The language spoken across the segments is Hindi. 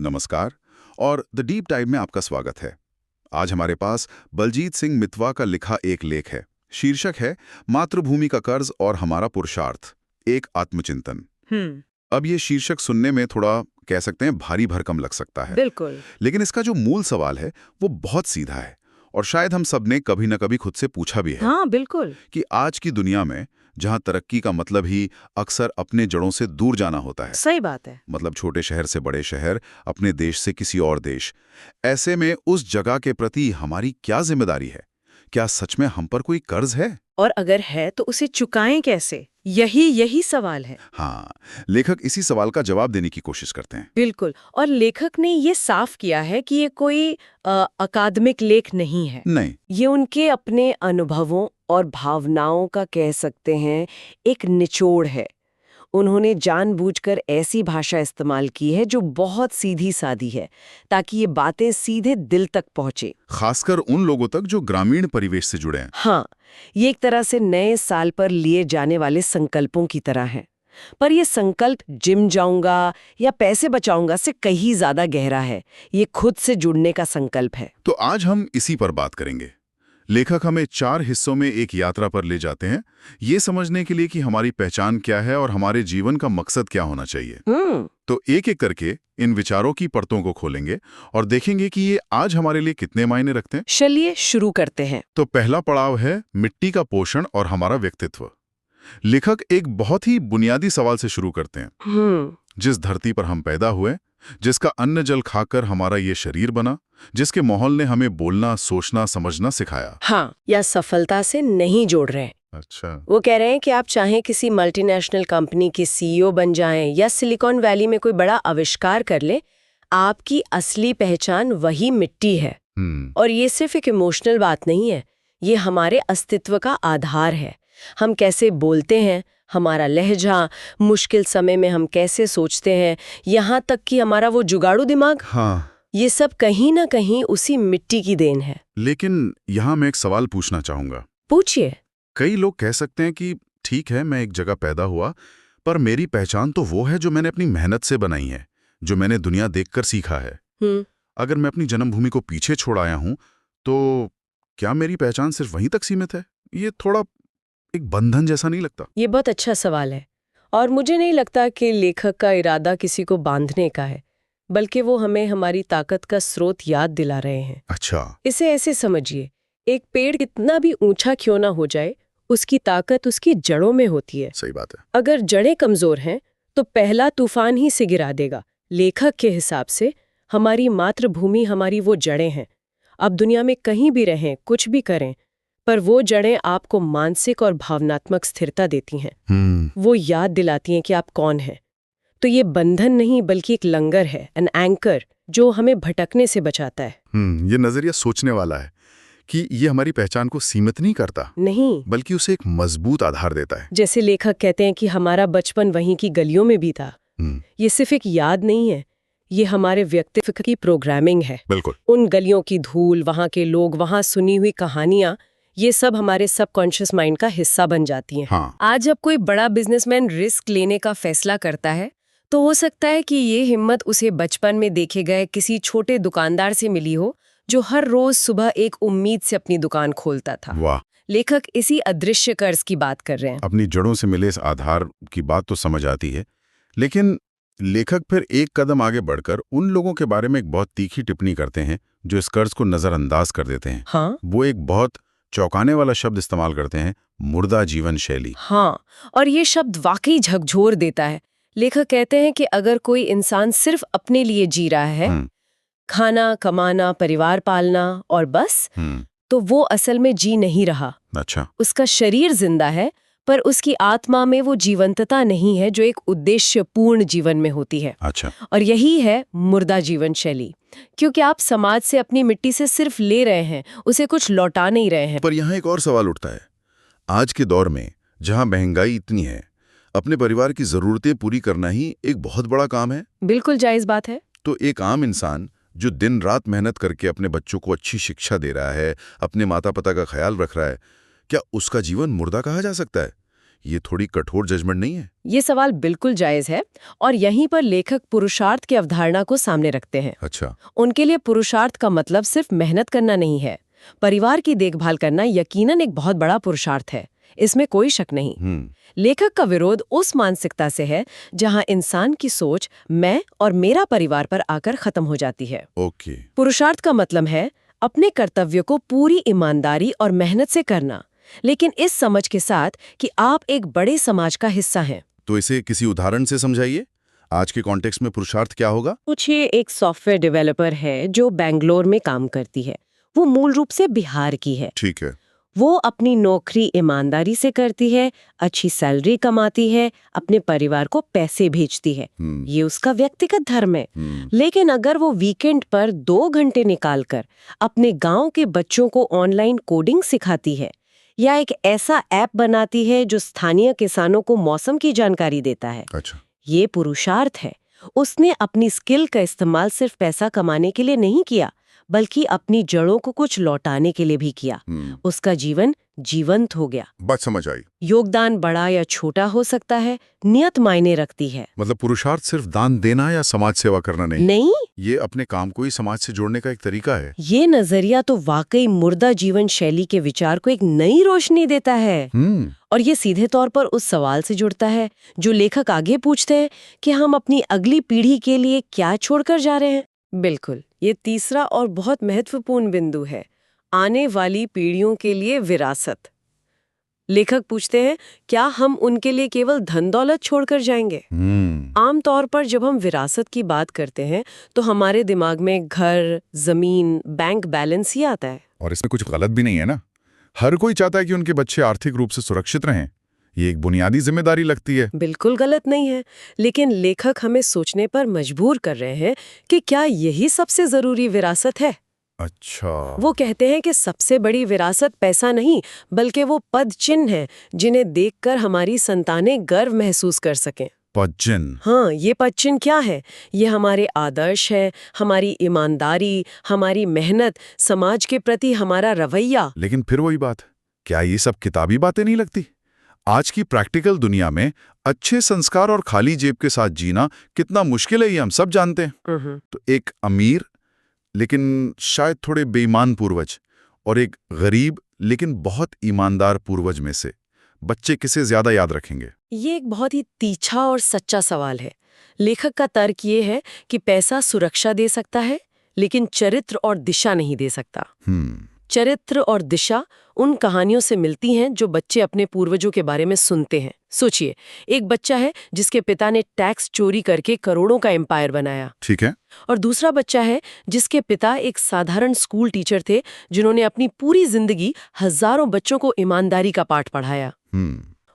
नमस्कार और द डीप डाइव में आपका स्वागत है। आज हमारे पास बलजीत सिंह मितवा का लिखा एक लेख है। शीर्षक है मातृभूमि का कर्ज और हमारा पुरुषार्थ, एक आत्मचिंतन। अब ये शीर्षक सुनने में थोड़ा कह सकते हैं भारी भरकम लग सकता है। बिल्कुल। लेकिन इसका जो मूल सवाल है वो बहुत सीधा है और शायद हम सब ने कभी न कभी खुद से पूछा भी है। हाँ, बिल्कुल। कि आज की दुनिया में जहां तरक्की का मतलब ही अक्सर अपने जड़ों से दूर जाना होता है। सही बात है। मतलब छोटे शहर से बड़े शहर, अपने देश से किसी और देश। ऐसे में उस जगह के प्रति हमारी क्या जिम्मेदारी है? क्या सच में हम पर कोई कर्ज है? और अगर है तो उसे चुकाएं कैसे? यही सवाल है। हाँ, लेखक इसी सवाल का जवाब देने की कोशिश करते हैं। बिल्कुल। और लेखक ने ये साफ किया है कि ये कोई अकादमिक लेख नहीं है। नहीं। ये उनके अपने अनुभवों और भावनाओं का कह सकते हैं एक निचोड़ है। उन्होंने जानबूझकर ऐसी भाषा इस्तेमाल की है जो बहुत सीधी सादी है, ताकि ये बातें सीधे दिल तक पहुंचे। खासकर उन लोगों तक जो ग्रामीण परिवेश से जुड़े हैं। हाँ, ये एक तरह से नए साल पर लिए जाने वाले संकल्पों की तरह है। पर ये संकल्प जिम जाऊंगा या पैसे बचाऊंगा से कहीं ज्यादा गहरा है। ये खुद से जुड़ने का संकल्प है। तो आज हम इसी पर बात करेंगे। लेखक हमें 4 हिस्सों में एक यात्रा पर ले जाते हैं, ये समझने के लिए कि हमारी पहचान क्या है और हमारे जीवन का मकसद क्या होना चाहिए। तो एक एक करके इन विचारों की परतों को खोलेंगे और देखेंगे कि ये आज हमारे लिए कितने मायने रखते हैं। चलिए शुरू करते हैं। तो पहला पड़ाव है मिट्टी का पोषण और हमारा व्यक्तित्व। लेखक एक बहुत ही बुनियादी सवाल से शुरू करते हैं। जिस धरती पर हम पैदा हुए, जिसका अन्न जल खाकर हमारा ये शरीर बना, जिसके माहौल ने हमें बोलना, सोचना, समझना सिखाया। हाँ, या सफलता से नहीं जोड़ रहे। अच्छा। वो कह रहे हैं कि आप चाहे किसी मल्टीनेशनल कंपनी की सीईओ बन जाएं या सिलिकॉन वैली में कोई बड़ा आविष्कार कर ले, आपकी असली पहचान वही मिट्टी है। और ये सिर्फ एक इमोशनल बात नहीं है, ये हमारे अस्तित्व का आधार है। हम कैसे बोलते हैं, हमारा लहजा, मुश्किल समय में हम कैसे सोचते हैं, यहाँ तक कि हमारा वो जुगाड़ू दिमाग, हाँ, ये सब कहीं ना कहीं उसी मिट्टी की देन है। लेकिन यहाँ मैं एक सवाल पूछना चाहूंगा। पूछिए। कई लोग कह सकते हैं कि ठीक है, मैं एक जगह पैदा हुआ, पर मेरी पहचान तो वो है जो मैंने अपनी मेहनत से बनाई है, जो मैंने दुनिया देखकर सीखा है। अगर मैं अपनी जन्मभूमि को पीछे छोड़ आया हूं, तो क्या मेरी पहचान सिर्फ वहीं तक सीमित है? ये थोड़ा एक बंधन जैसा नहीं लगता? ये बहुत अच्छा सवाल है और मुझे नहीं लगता कि लेखक का इरादा किसी को बांधने का है, बल्कि वो हमें हमारी ताकत का स्रोत याद दिला रहे हैं। अच्छा। इसे ऐसे समझिए, एक पेड़ कितना भी ऊंचा क्यों ना हो जाए, उसकी ताकत उसकी जड़ों में होती है। सही बात है। अगर जड़ें कमजोर हैं तो पहला तूफान ही से गिरा देगा। लेखक के हिसाब से हमारी मातृभूमि हमारी वो जड़ें हैं। अब दुनिया में कहीं भी रहें, कुछ भी करें, पर वो जड़ें आपको मानसिक और भावनात्मक स्थिरता देती हैं। वो याद दिलाती हैं कि आप कौन हैं। तो ये बंधन नहीं बल्कि एक लंगर है, एन एंकर, जो हमें भटकने से बचाता है। ये नजरिया सोचने वाला है कि ये हमारी पहचान को सीमित नहीं करता, नहीं, बल्कि उसे एक मजबूत आधार देता है। जैसे लेखक कहते हैं कि हमारा बचपन वहीं की गलियों में भी था। ये सिर्फ एक याद नहीं है, ये हमारे व्यक्तित्व की प्रोग्रामिंग है। बिल्कुल। उन गलियों की धूल, वहाँ के लोग, वहाँ सुनी हुई कहानियां, ये सब हमारे सबकॉन्शियस माइंड का हिस्सा बन जाती हैं। हाँ। आज जब कोई बड़ा बिजनेसमैन रिस्क लेने का फैसला करता है, तो हो सकता है कि ये हिम्मत उसे बचपन में देखे गए किसी छोटे दुकानदार से मिली हो, जो हर रोज सुबह एक उम्मीद से अपनी दुकान खोलता था। वाह। लेखक इसी अदृश्य कर्ज की बात कर रहे हैं। अपनी जड़ों से मिले इस आधार की बात तो समझ आती है, लेकिन लेखक फिर एक कदम आगे बढ़कर उन लोगों के बारे में एक बहुत तीखी टिप्पणी करते हैं जो इस कर्ज को नजरअंदाज कर देते हैं। हाँ? वो एक बहुत चौंकाने वाला शब्द इस्तेमाल करते हैं, मुर्दा जीवन शैली। हाँ, और ये शब्द वाकई झकझोर देता है। लेखक कहते हैं कि अगर कोई इंसान सिर्फ अपने लिए जी रहा है, खाना, कमाना, परिवार पालना और बस, तो वो असल में जी नहीं रहा। अच्छा। उसका शरीर जिंदा है, पर उसकी आत्मा में वो जीवंतता नहीं है जो एक उद्देश्यपूर्ण जीवन में होती है। अच्छा। और यही है मुर्दा जीवन शैली, क्योंकि आप समाज से अपनी मिट्टी से सिर्फ ले रहे हैं, उसे कुछ लौटा नहीं रहे हैं। पर यहाँ एक और सवाल उठता है। आज के दौर में जहाँ महंगाई इतनी है, अपने परिवार की जरूरतें पूरी करना ही एक बहुत बड़ा काम है। बिल्कुल जायज बात है। तो एक आम इंसान जो दिन रात मेहनत करके अपने बच्चों को अच्छी शिक्षा दे रहा है, अपने माता पिता का ख्याल रख रहा है, क्या उसका जीवन मुर्दा कहा जा सकता है? ये थोड़ी कठोर जजमेंट नहीं है? ये सवाल बिल्कुल जायज है और यहीं पर लेखक पुरुषार्थ की अवधारणा को सामने रखते हैं। अच्छा। उनके लिए पुरुषार्थ का मतलब सिर्फ मेहनत करना नहीं है। परिवार की देखभाल करना यकीनन एक बहुत बड़ा पुरुषार्थ है, इसमें कोई शक नहीं। लेखक का विरोध उस मानसिकता से है जहां इंसान की सोच मैं और मेरा परिवार पर आकर खत्म हो जाती है। ओके। पुरुषार्थ का मतलब है अपने कर्तव्य को पूरी ईमानदारी और मेहनत से करना, लेकिन इस समझ के साथ कि आप एक बड़े समाज का हिस्सा हैं। तो इसे किसी उदाहरण से समझाइए। आज के कॉन्टेक्स्ट में पुरुषार्थ क्या होगा? पूछिए, एक सॉफ्टवेयर डेवलपर है जो बेंगलोर में काम करती है। वो मूल रूप से बिहार की है। ठीक है। वो अपनी नौकरी ईमानदारी से करती है, अच्छी सैलरी कमाती है, अपने परिवार को पैसे भेजती है। ये उसका व्यक्तिगत धर्म है। लेकिन अगर वो वीकेंड पर 2 घंटे निकालकर अपने गांव के बच्चों को ऑनलाइन कोडिंग सिखाती है या एक ऐसा ऐप बनाती है जो स्थानीय किसानों को मौसम की जानकारी देता है, अच्छा। ये पुरुषार्थ है। उसने अपनी स्किल का इस्तेमाल सिर्फ पैसा कमाने के लिए नहीं किया, बल्कि अपनी जड़ों को कुछ लौटाने के लिए भी किया। उसका जीवन जीवंत हो गया। बात समझ आई। योगदान बड़ा या छोटा हो सकता है, नियत मायने रखती है। मतलब पुरुषार्थ सिर्फ दान देना या समाज सेवा करना नहीं, ये अपने काम को ही समाज से जोड़ने का एक तरीका है। ये नजरिया तो वाकई मुर्दा जीवन शैली के विचार को एक नई रोशनी देता है। और ये सीधे तौर पर उस सवाल से जुड़ता है जो लेखक आगे पूछते हैं कि हम अपनी अगली पीढ़ी के लिए क्या छोड़कर जा रहे हैं। बिल्कुल, ये तीसरा और बहुत महत्वपूर्ण बिंदु है, आने वाली पीढ़ियों के लिए विरासत। लेखक पूछते हैं, क्या हम उनके लिए केवल धन दौलत छोड़कर जाएंगे? आमतौर पर जब हम विरासत की बात करते हैं तो हमारे दिमाग में घर, जमीन, बैंक बैलेंस ही आता है। और इसमें कुछ गलत भी नहीं है ना। हर कोई चाहता है कि उनके बच्चे आर्थिक रूप से सुरक्षित रहें। ये एक बुनियादी जिम्मेदारी लगती है। बिल्कुल गलत नहीं है, लेकिन लेखक हमें सोचने पर मजबूर कर रहे हैं कि क्या यही सबसे जरूरी विरासत है? अच्छा। वो कहते हैं कि सबसे बड़ी विरासत पैसा नहीं, बल्कि वो पद चिन्ह है जिन्हें देखकर हमारी संतानें गर्व महसूस कर सकें। पद चिन्ह? हाँ, ये पद चिन्ह क्या है? ये हमारे आदर्श है, हमारी ईमानदारी, हमारी मेहनत, समाज के प्रति हमारा रवैया। लेकिन फिर वही बात, क्या ये सब किताबी बातें नहीं लगती? आज की प्रैक्टिकल दुनिया में अच्छे संस्कार और खाली जेब के साथ जीना कितना मुश्किल है, ये हम सब जानते हैं। तो एक अमीर लेकिन शायद थोड़े बेईमान पूर्वज और एक गरीब लेकिन बहुत ईमानदार पूर्वज में से बच्चे किसे ज्यादा याद रखेंगे? ये एक बहुत ही तीखा और सच्चा सवाल है। लेखक का तर्क ये है कि पैसा सुरक्षा दे सकता है, लेकिन चरित्र और दिशा नहीं दे सकता। चरित्र और दिशा उन कहानियों से मिलती हैं जो बच्चे अपने पूर्वजों के बारे में सुनते हैं। सोचिए, एक बच्चा है जिसके पिता ने टैक्स चोरी करके करोड़ों का एम्पायर बनाया। ठीक है। और दूसरा बच्चा है जिसके पिता एक साधारण स्कूल टीचर थे जिन्होंने अपनी पूरी जिंदगी हजारों बच्चों को ईमानदारी का पाठ पढ़ाया।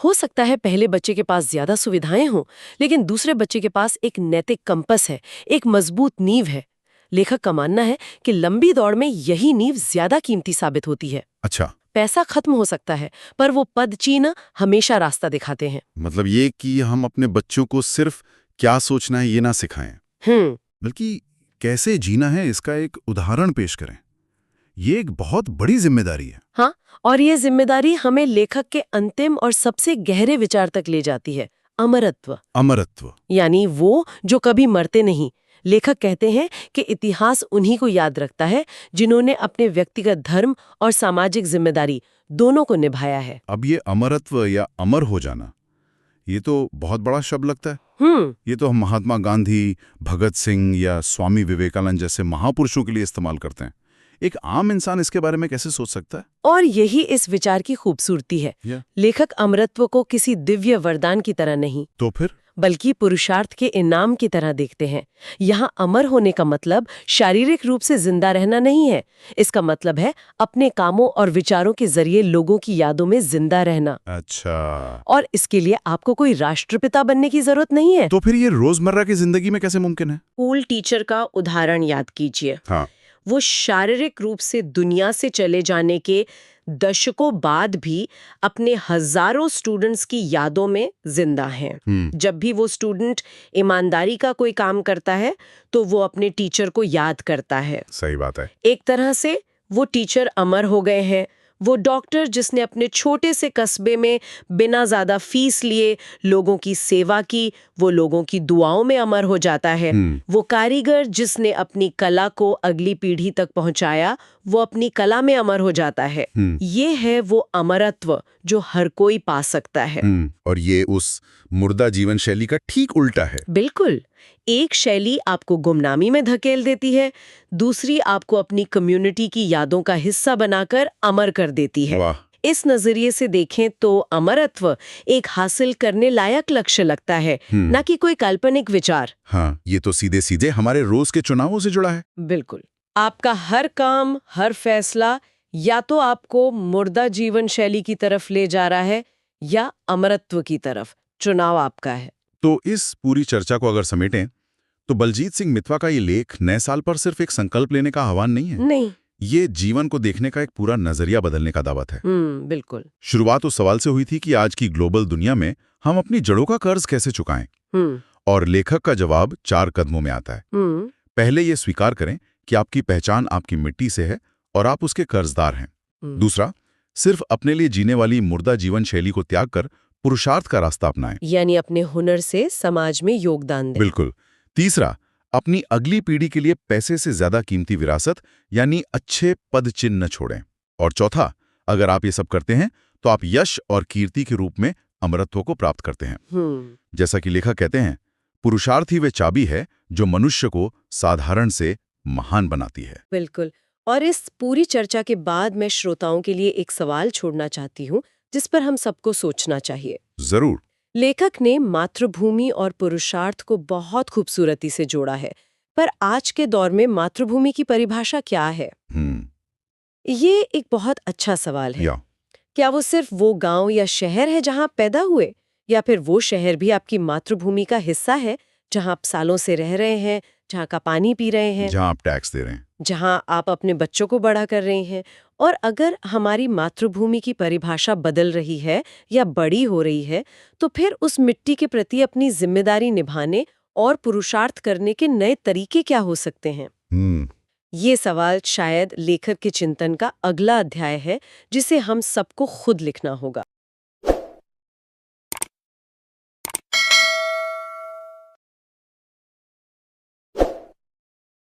हो सकता है पहले बच्चे के पास ज्यादा सुविधाएं हों, लेकिन दूसरे बच्चे के पास एक नैतिक कंपस है, एक मजबूत नींव है। लेखक का मानना है कि लंबी दौड़ में यही नींव ज्यादा कीमती साबित होती है। अच्छा। पैसा खत्म हो सकता है, पर वो पद चिन्ह हमेशा रास्ता दिखाते हैं। मतलब ये कि हम अपने बच्चों को सिर्फ क्या सोचना है ये ना सिखाएं, बल्कि कैसे जीना है इसका एक उदाहरण पेश करें। ये एक बहुत बड़ी जिम्मेदारी है। हाँ, और ये जिम्मेदारी हमें लेखक के अंतिम और सबसे गहरे विचार तक ले जाती है, अमरत्व। अमरत्व यानी वो जो कभी मरते नहीं। लेखक कहते हैं कि इतिहास उन्हीं को याद रखता है जिन्होंने अपने व्यक्तिगत धर्म और सामाजिक जिम्मेदारी दोनों को निभाया है। अब ये अमरत्व या अमर हो जाना, ये तो बहुत बड़ा शब्द लगता है। ये तो हम महात्मा गांधी, भगत सिंह या स्वामी विवेकानंद जैसे महापुरुषों के लिए इस्तेमाल करते हैं। एक आम इंसान इसके बारे में कैसे सोच सकता है? और यही इस विचार की खूबसूरती है। लेखक अमरत्व को किसी दिव्य वरदान की तरह नहीं, तो फिर बल्कि पुरुषार्थ के इनाम की तरह देखते हैं। यहाँ अमर होने का मतलब शारीरिक रूप से जिंदा रहना नहीं है। इसका मतलब है अपने कामों और विचारों के जरिए लोगों की यादों में जिंदा रहना। अच्छा। और इसके लिए आपको कोई राष्ट्रपिता बनने की जरूरत नहीं है। तो फिर ये रोजमर्रा की जिंदगी में कैसे मुमकिन है? स्कूल टीचर का उदाहरण याद कीजिए। हाँ। वो शारीरिक रूप से दुनिया से चले जाने के दशकों बाद भी अपने हजारों स्टूडेंट्स की यादों में जिंदा हैं। जब भी वो स्टूडेंट ईमानदारी का कोई काम करता है तो वो अपने टीचर को याद करता है। सही बात है। एक तरह से वो टीचर अमर हो गए हैं। वो डॉक्टर जिसने अपने छोटे से कस्बे में बिना ज्यादा फीस लिए लोगों की सेवा की, वो लोगों की दुआओं में अमर हो जाता है। वो कारीगर जिसने अपनी कला को अगली पीढ़ी तक पहुंचाया, वो अपनी कला में अमर हो जाता है। ये है वो अमरत्व जो हर कोई पा सकता है। और ये उस मुर्दा जीवन शैली का ठीक उल्टा है। बिल्कुल। एक शैली आपको गुमनामी में धकेल देती है, दूसरी आपको अपनी कम्युनिटी की यादों का हिस्सा बनाकर अमर कर देती है। वाह। इस नजरिए से देखें तो अमरत्व एक हासिल करने लायक लक्ष्य लगता है, न कि कोई काल्पनिक विचार। हाँ, ये तो सीधे सीधे हमारे रोज के चुनावों से जुड़ा है। बिल्कुल। आपका हर काम, हर फैसला या तो आपको मुर्दा जीवन शैली की तरफ ले जा रहा है या अमरत्व की तरफ। चुनाव आपका है। तो इस पूरी चर्चा को अगर समेटें तो बलजीत सिंह मितवा का ये लेख नए साल पर सिर्फ एक संकल्प लेने का आह्वान नहीं है। नहीं। ये जीवन को देखने का एक पूरा नजरिया बदलने का दावत है। बिल्कुल। शुरुआत उस सवाल से हुई थी कि आज की ग्लोबल दुनिया में हम अपनी जड़ों का कर्ज कैसे चुकाएं। और लेखक का जवाब 4 कदमों में आता है। पहले ये स्वीकार करें कि आपकी पहचान आपकी मिट्टी से है और आप उसके कर्जदार हैं। दूसरा, सिर्फ अपने लिए जीने वाली मुर्दा जीवन शैली को त्याग कर पुरुषार्थ का रास्ता अपनाएं, यानी अपने हुनर से समाज में योगदान दें। बिल्कुल। तीसरा, अपनी अगली पीढ़ी के लिए पैसे से ज्यादा कीमती विरासत यानी अच्छे पद चिन्ह न छोड़ें। और चौथा, अगर आप ये सब करते हैं तो आप यश और कीर्ति के रूप में अमरत्व को प्राप्त करते हैं। जैसा कि लेखक कहते हैं, पुरुषार्थ ही वे चाबी है जो मनुष्य को साधारण से महान बनाती है। बिल्कुल। और इस पूरी चर्चा के बाद मैं श्रोताओं के लिए एक सवाल छोड़ना चाहती हूँ जिस पर हम सबको सोचना चाहिए। जरूर। लेखक ने मातृभूमि और पुरुषार्थ को बहुत खूबसूरती से जोड़ा है, पर आज के दौर में मातृभूमि की परिभाषा क्या है? ये एक बहुत अच्छा सवाल है। क्या वो सिर्फ वो गांव या शहर है जहां आप पैदा हुए, या फिर वो शहर भी आपकी मातृभूमि का हिस्सा है जहां आप सालों से रह रहे हैं, जहां का पानी पी रहे हैं, जहां आप टैक्स दे रहे हैं, जहां आप अपने बच्चों को बड़ा कर रहे हैं? और अगर हमारी मातृभूमि की परिभाषा बदल रही है या बड़ी हो रही है, तो फिर उस मिट्टी के प्रति अपनी जिम्मेदारी निभाने और पुरुषार्थ करने के नए तरीके क्या हो सकते हैं? ये सवाल शायद लेखक के चिंतन का अगला अध्याय है जिसे हम सबको खुद लिखना होगा।